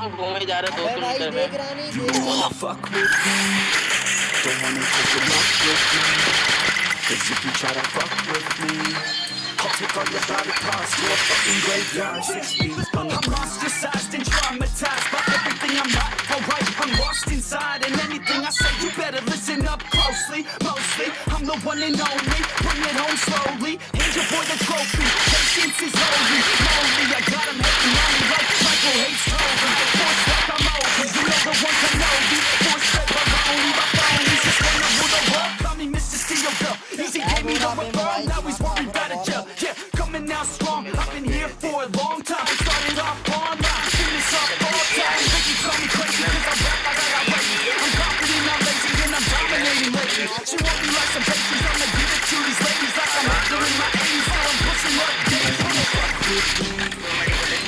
घूमे जा रहे 2 किलोमीटर में। You wanna fuck with me? Don't wanna take a luck with me. 'Cause if you try to fuck with me, I'll take all your body parts to a fucking graveyard 6 feet under. I'm ostracized and traumatized by everything I'm not. Alright, I'm lost inside, and anything I say you better listen up closely. Mostly, I'm the one and only. Bring it home slowly. Hand your boy the trophy. Patience is holy. Lonely, I got him hating on me like Michael hates Toby. Force like I'm over. You know the one to know me. Force like I'm only. My phonies just wanna rule the world. Call me Mr. Steel Girl. Easy gave me the referral. Now he's worried about a jail. Yeah, coming out strong. I've been here for a long time. I started off online. Finish off all time. They can call me crazy 'cause I rap like I got weight. I'm confident, I'm lazy, and I'm dominating lately. She want me like some patience. I'ma give it to these ladies like I'm out there in my 80s. While I'm pushing up days. Wanna fuck with me?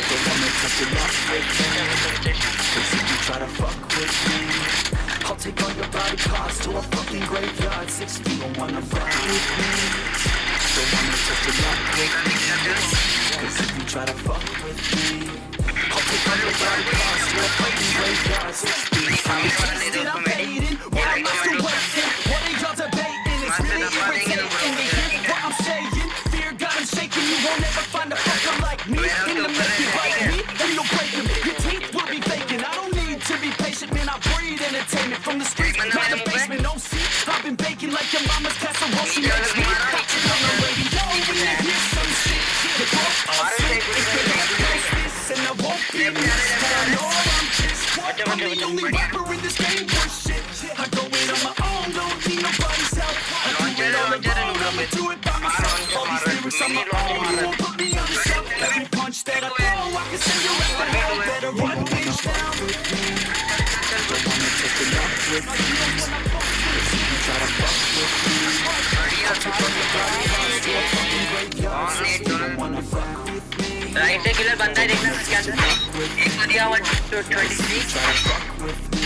Don't wanna touch your luck with me. 'Cause if you try to fuck with me, I'll take all your body parts to a fucking graveyard 6 feet. Don't wanna fuck with me. Don't wanna touch your luck with me. 'Cause if you try to fuck with me, I'll take all your body parts to a fucking graveyard 6 feet. I'm tested, I'm fading. Why am I still waiting? What are y'all debating? It's really irritating to hear what I'm saying. Fear got him shaking. You won't ever find a fucker like me. In the make you bite me, and you'll break him. Your teeth will be vacant. I don't need to be patient, man. I breed entertainment from the streets, not the basement. No see, I've been baking like your mama's casserole. She makes me hot on the radio. When you hear some shit, the boss shit is gonna post this, and I won't be missed. I know I'm pissed. What? I'm the only rapper in this game. Shit, I go it on my own. Don't need nobody's help. I do it all alone. I'ma do it by myself. All these lyrics on my own. You won't put me on the shelf. Every punch that I throw, I can send you right to hell. Better run bitch down with me. Don't wanna take a knock with me. If you try to fuck with me, I'll take all your body parts to a fucking graveyard 6 feet. Don't wanna fuck with me. Right से killer बंदा है देखना क्या एक तो दिया 123 Try to fuck with me.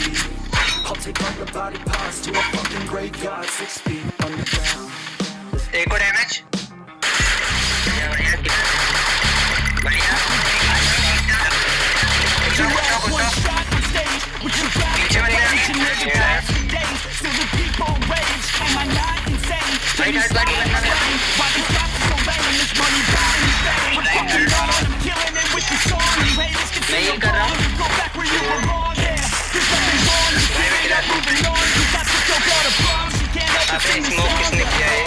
I'll take all your body parts to a fucking graveyard 6 feet underground. एक और डैमेज बढ़िया नहीं कर रहा आपने स्मोक किसने किया है